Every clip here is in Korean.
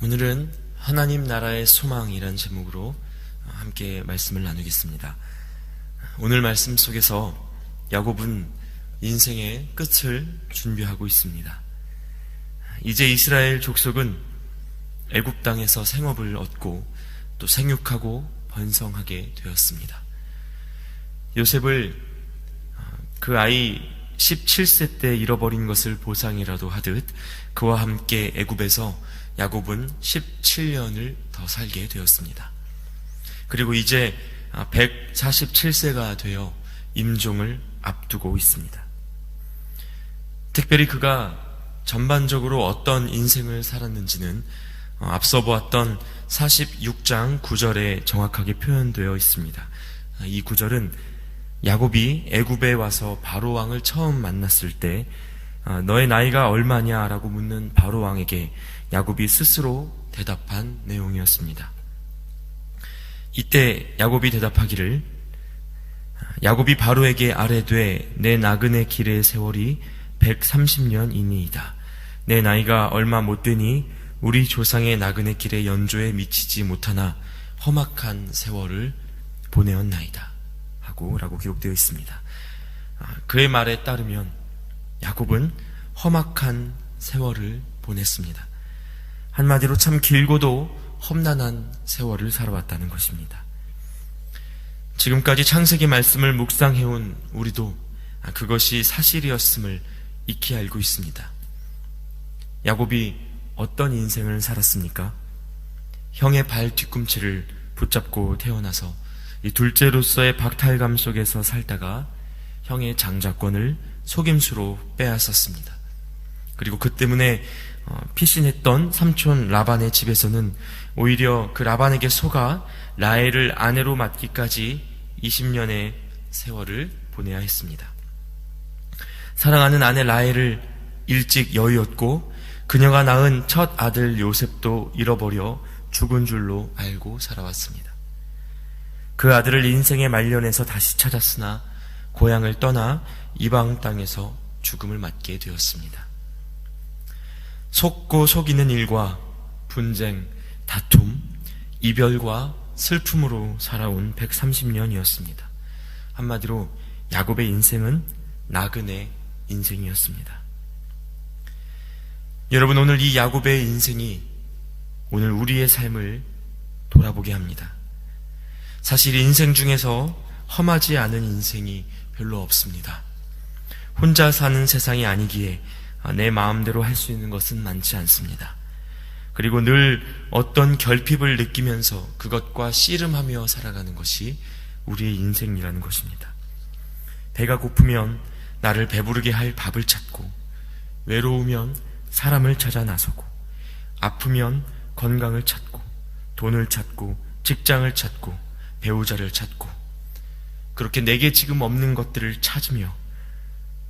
오늘은 하나님 나라의 소망이라는 제목으로 함께 말씀을 나누겠습니다. 오늘 말씀 속에서 야곱은 인생의 끝을 준비하고 있습니다. 이제 이스라엘 족속은 애굽 땅에서 생업을 얻고 또 생육하고 번성하게 되었습니다. 요셉을 그 아이 17세 때 잃어버린 것을 보상이라도 하듯 그와 함께 애굽에서 야곱은 17년을 더 살게 되었습니다. 그리고 이제 147세가 되어 임종을 앞두고 있습니다. 특별히 그가 전반적으로 어떤 인생을 살았는지는 앞서 보았던 46장 9절에 정확하게 표현되어 있습니다. 이 구절은 야곱이 애굽에 와서 바로 왕을 처음 만났을 때 너의 나이가 얼마냐 라고 묻는 바로 왕에게 야곱이 스스로 대답한 내용이었습니다. 이때 야곱이 대답하기를 야곱이 바로에게 아뢰되 내 나그네 길의 세월이 130년이니이다. 내 나이가 얼마 못 되니 우리 조상의 나그네 길의 연조에 미치지 못하나 험악한 세월을 보내었나이다 라고 기록되어 있습니다. 그의 말에 따르면 야곱은 험악한 세월을 보냈습니다. 한마디로 참 길고도 험난한 세월을 살아왔다는 것입니다. 지금까지 창세기 말씀을 묵상해온 우리도 그것이 사실이었음을 익히 알고 있습니다. 야곱이 어떤 인생을 살았습니까? 형의 발 뒤꿈치를 붙잡고 태어나서 이 둘째로서의 박탈감 속에서 살다가 형의 장자권을 속임수로 빼앗았습니다. 그리고 그 때문에 피신했던 삼촌 라반의 집에서는 오히려 그 라반에게 속아 라헬을 아내로 맡기까지 20년의 세월을 보내야 했습니다. 사랑하는 아내 라헬을 일찍 여의었고 그녀가 낳은 첫 아들 요셉도 잃어버려 죽은 줄로 알고 살아왔습니다. 그 아들을 인생의 말년에서 다시 찾았으나 고향을 떠나 이방 땅에서 죽음을 맞게 되었습니다. 속고 속이는 일과 분쟁, 다툼, 이별과 슬픔으로 살아온 130년이었습니다. 한마디로 야곱의 인생은 나그네 인생이었습니다. 여러분, 오늘 이 야곱의 인생이 오늘 우리의 삶을 돌아보게 합니다. 사실 인생 중에서 험하지 않은 인생이 별로 없습니다. 혼자 사는 세상이 아니기에 내 마음대로 할 수 있는 것은 많지 않습니다. 그리고 늘 어떤 결핍을 느끼면서 그것과 씨름하며 살아가는 것이 우리의 인생이라는 것입니다. 배가 고프면 나를 배부르게 할 밥을 찾고, 외로우면 사람을 찾아 나서고, 아프면 건강을 찾고, 돈을 찾고, 직장을 찾고, 배우자를 찾고, 그렇게 내게 지금 없는 것들을 찾으며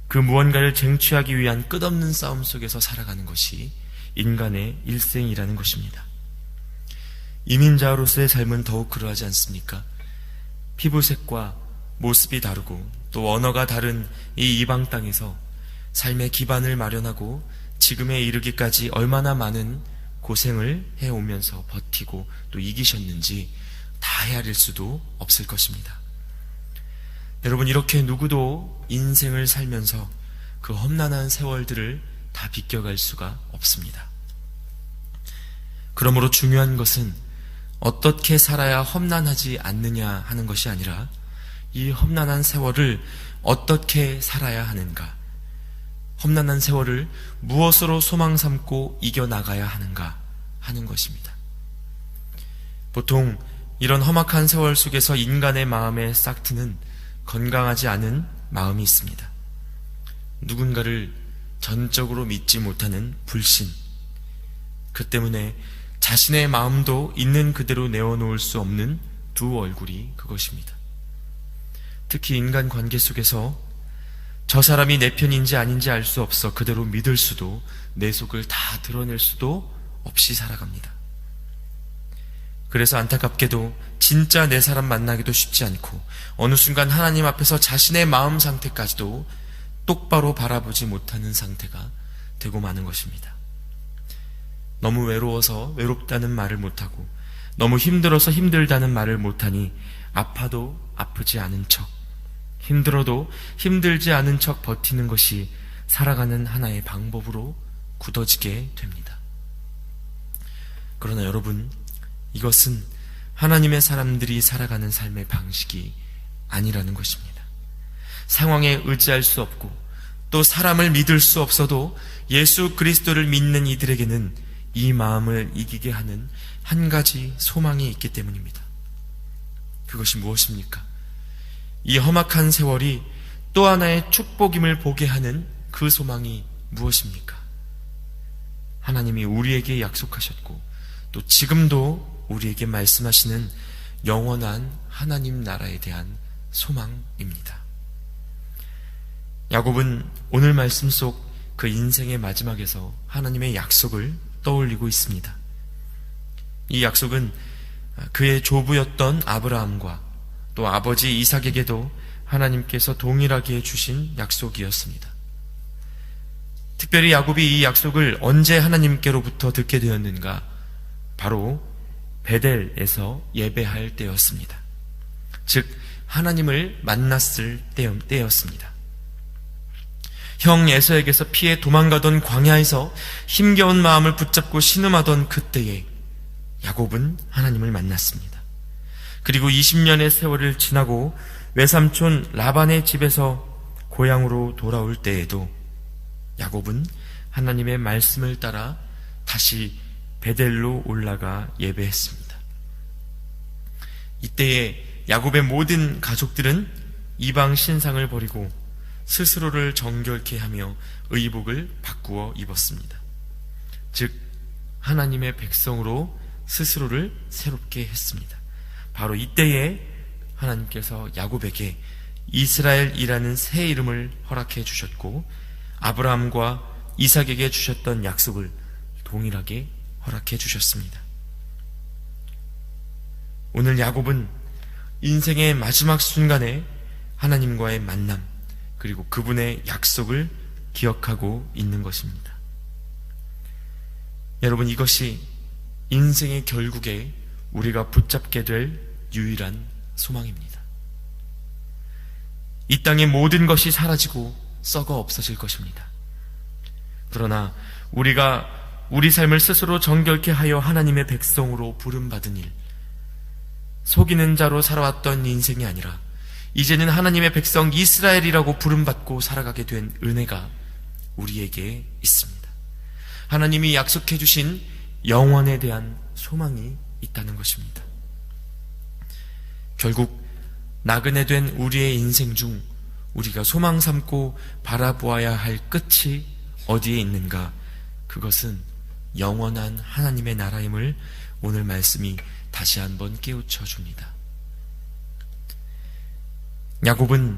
그 무언가를 쟁취하기 위한 끝없는 싸움 속에서 살아가는 것이 인간의 일생이라는 것입니다. 이민자로서의 삶은 더욱 그러하지 않습니까? 피부색과 모습이 다르고 또 언어가 다른 이 이방 땅에서 삶의 기반을 마련하고 지금에 이르기까지 얼마나 많은 고생을 해오면서 버티고 또 이기셨는지 다 헤아릴 수도 없을 것입니다. 여러분, 이렇게 누구도 인생을 살면서 그 험난한 세월들을 다 비껴갈 수가 없습니다. 그러므로 중요한 것은 어떻게 살아야 험난하지 않느냐 하는 것이 아니라 이 험난한 세월을 어떻게 살아야 하는가, 험난한 세월을 무엇으로 소망 삼고 이겨나가야 하는가 하는 것입니다. 보통 이런 험악한 세월 속에서 인간의 마음의 싹트는 건강하지 않은 마음이 있습니다. 누군가를 전적으로 믿지 못하는 불신, 그 때문에 자신의 마음도 있는 그대로 내어놓을 수 없는 두 얼굴이 그것입니다. 특히 인간 관계 속에서 저 사람이 내 편인지 아닌지 알 수 없어 그대로 믿을 수도 내 속을 다 드러낼 수도 없이 살아갑니다. 그래서 안타깝게도 진짜 내 사람 만나기도 쉽지 않고 어느 순간 하나님 앞에서 자신의 마음 상태까지도 똑바로 바라보지 못하는 상태가 되고 마는 것입니다. 너무 외로워서 외롭다는 말을 못하고 너무 힘들어서 힘들다는 말을 못하니 아파도 아프지 않은 척, 힘들어도 힘들지 않은 척 버티는 것이 살아가는 하나의 방법으로 굳어지게 됩니다. 그러나 여러분, 이것은 하나님의 사람들이 살아가는 삶의 방식이 아니라는 것입니다. 상황에 의지할 수 없고 또 사람을 믿을 수 없어도 예수 그리스도를 믿는 이들에게는 이 마음을 이기게 하는 한 가지 소망이 있기 때문입니다. 그것이 무엇입니까? 이 험악한 세월이 또 하나의 축복임을 보게 하는 그 소망이 무엇입니까? 하나님이 우리에게 약속하셨고 또 지금도 우리에게 말씀하시는 영원한 하나님 나라에 대한 소망입니다. 야곱은 오늘 말씀 속 그 인생의 마지막에서 하나님의 약속을 떠올리고 있습니다. 이 약속은 그의 조부였던 아브라함과 또 아버지 이삭에게도 하나님께서 동일하게 주신 약속이었습니다. 특별히 야곱이 이 약속을 언제 하나님께로부터 듣게 되었는가? 바로 베델에서 예배할 때였습니다. 즉 하나님을 만났을 때였습니다. 형 에서에게서 피해 도망가던 광야에서 힘겨운 마음을 붙잡고 신음하던 그때에 야곱은 하나님을 만났습니다. 그리고 20년의 세월을 지나고 외삼촌 라반의 집에서 고향으로 돌아올 때에도 야곱은 하나님의 말씀을 따라 다시 베델로 올라가 예배했습니다. 이때에 야곱의 모든 가족들은 이방 신상을 버리고 스스로를 정결케 하며 의복을 바꾸어 입었습니다. 즉 하나님의 백성으로 스스로를 새롭게 했습니다. 바로 이때에 하나님께서 야곱에게 이스라엘이라는 새 이름을 허락해 주셨고 아브라함과 이삭에게 주셨던 약속을 동일하게 허락해 주셨습니다. 오늘 야곱은 인생의 마지막 순간에 하나님과의 만남 그리고 그분의 약속을 기억하고 있는 것입니다. 여러분, 이것이 인생의 결국에 우리가 붙잡게 될 유일한 소망입니다. 이 땅의 모든 것이 사라지고 썩어 없어질 것입니다. 그러나 우리가 우리 삶을 스스로 정결케 하여 하나님의 백성으로 부름받은 일, 속이는 자로 살아왔던 인생이 아니라 이제는 하나님의 백성 이스라엘이라고 부름받고 살아가게 된 은혜가 우리에게 있습니다. 하나님이 약속해 주신 영원에 대한 소망이 있다는 것입니다. 결국 나그네 된 우리의 인생 중 우리가 소망 삼고 바라보아야 할 끝이 어디에 있는가? 그것은 영원한 하나님의 나라임을 오늘 말씀이 다시 한번 깨우쳐 줍니다. 야곱은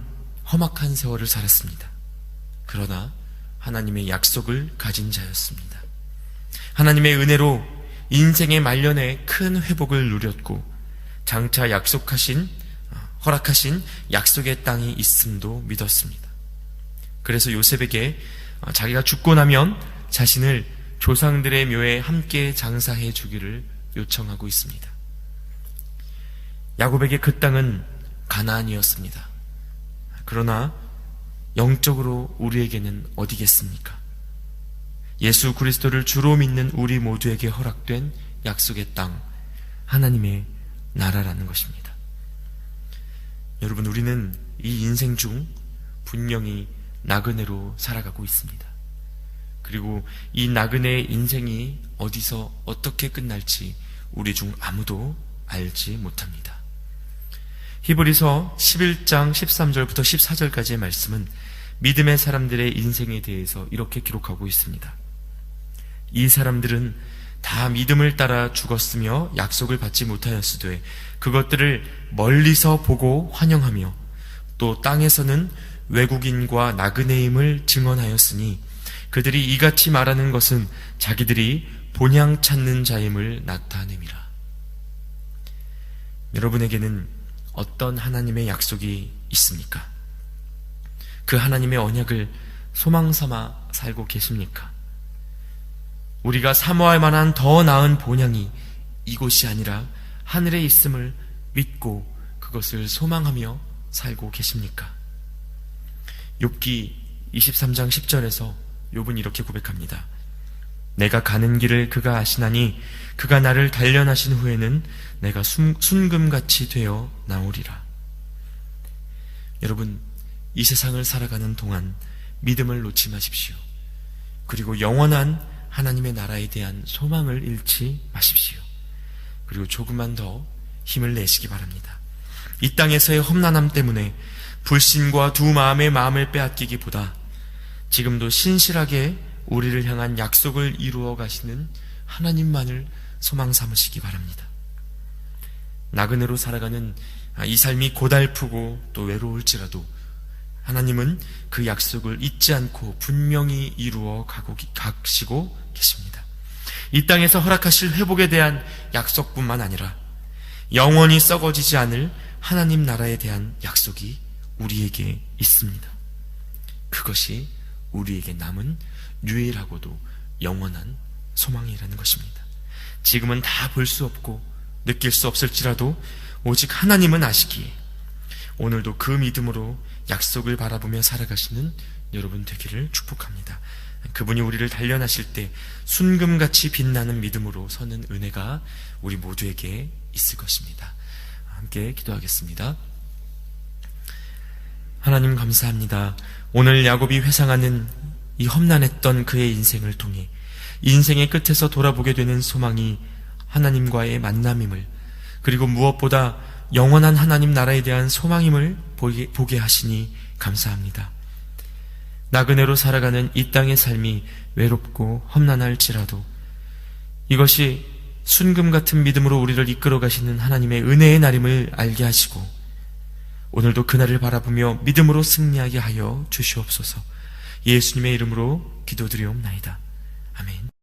험악한 세월을 살았습니다. 그러나 하나님의 약속을 가진 자였습니다. 하나님의 은혜로 인생의 말년에 큰 회복을 누렸고 장차 허락하신 약속의 땅이 있음도 믿었습니다. 그래서 요셉에게 자기가 죽고 나면 자신을 조상들의 묘에 함께 장사해 주기를 요청하고 있습니다. 야곱에게 그 땅은 가나안이었습니다. 그러나 영적으로 우리에게는 어디겠습니까? 예수 그리스도를 주로 믿는 우리 모두에게 허락된 약속의 땅, 하나님의 나라라는 것입니다. 여러분, 우리는 이 인생 중 분명히 나그네로 살아가고 있습니다. 그리고 이 나그네의 인생이 어디서 어떻게 끝날지 우리 중 아무도 알지 못합니다. 히브리서 11장 13절부터 14절까지의 말씀은 믿음의 사람들의 인생에 대해서 이렇게 기록하고 있습니다. 이 사람들은 다 믿음을 따라 죽었으며 약속을 받지 못하였으되 그것들을 멀리서 보고 환영하며 또 땅에서는 외국인과 나그네임을 증언하였으니 그들이 이같이 말하는 것은 자기들이 본향 찾는 자임을 나타냅니다. 여러분에게는 어떤 하나님의 약속이 있습니까? 그 하나님의 언약을 소망 삼아 살고 계십니까? 우리가 사모할 만한 더 나은 본향이 이곳이 아니라 하늘에 있음을 믿고 그것을 소망하며 살고 계십니까? 욥기 23장 10절에서 욥은 이렇게 고백합니다. 내가 가는 길을 그가 아시나니 그가 나를 단련하신 후에는 내가 순금같이 되어 나오리라. 여러분, 이 세상을 살아가는 동안 믿음을 놓지 마십시오. 그리고 영원한 하나님의 나라에 대한 소망을 잃지 마십시오. 그리고 조금만 더 힘을 내시기 바랍니다. 이 땅에서의 험난함 때문에 불신과 두 마음의 마음을 빼앗기기보다 지금도 신실하게 우리를 향한 약속을 이루어 가시는 하나님만을 소망 삼으시기 바랍니다. 나그네로 살아가는 이 삶이 고달프고 또 외로울지라도 하나님은 그 약속을 잊지 않고 분명히 이루어 가시고 계십니다. 이 땅에서 허락하실 회복에 대한 약속뿐만 아니라 영원히 썩어지지 않을 하나님 나라에 대한 약속이 우리에게 있습니다. 그것이 우리에게 남은 유일하고도 영원한 소망이라는 것입니다. 지금은 다 볼 수 없고 느낄 수 없을지라도 오직 하나님은 아시기에 오늘도 그 믿음으로 약속을 바라보며 살아가시는 여러분 되기를 축복합니다. 그분이 우리를 단련하실 때 순금같이 빛나는 믿음으로 서는 은혜가 우리 모두에게 있을 것입니다. 함께 기도하겠습니다. 하나님 감사합니다. 오늘 야곱이 회상하는 이 험난했던 그의 인생을 통해 인생의 끝에서 돌아보게 되는 소망이 하나님과의 만남임을, 그리고 무엇보다 영원한 하나님 나라에 대한 소망임을 보게 하시니 감사합니다. 나그네로 살아가는 이 땅의 삶이 외롭고 험난할지라도 이것이 순금 같은 믿음으로 우리를 이끌어 가시는 하나님의 은혜의 날임을 알게 하시고 오늘도 그날을 바라보며 믿음으로 승리하게 하여 주시옵소서. 예수님의 이름으로 기도드리옵나이다. 아멘.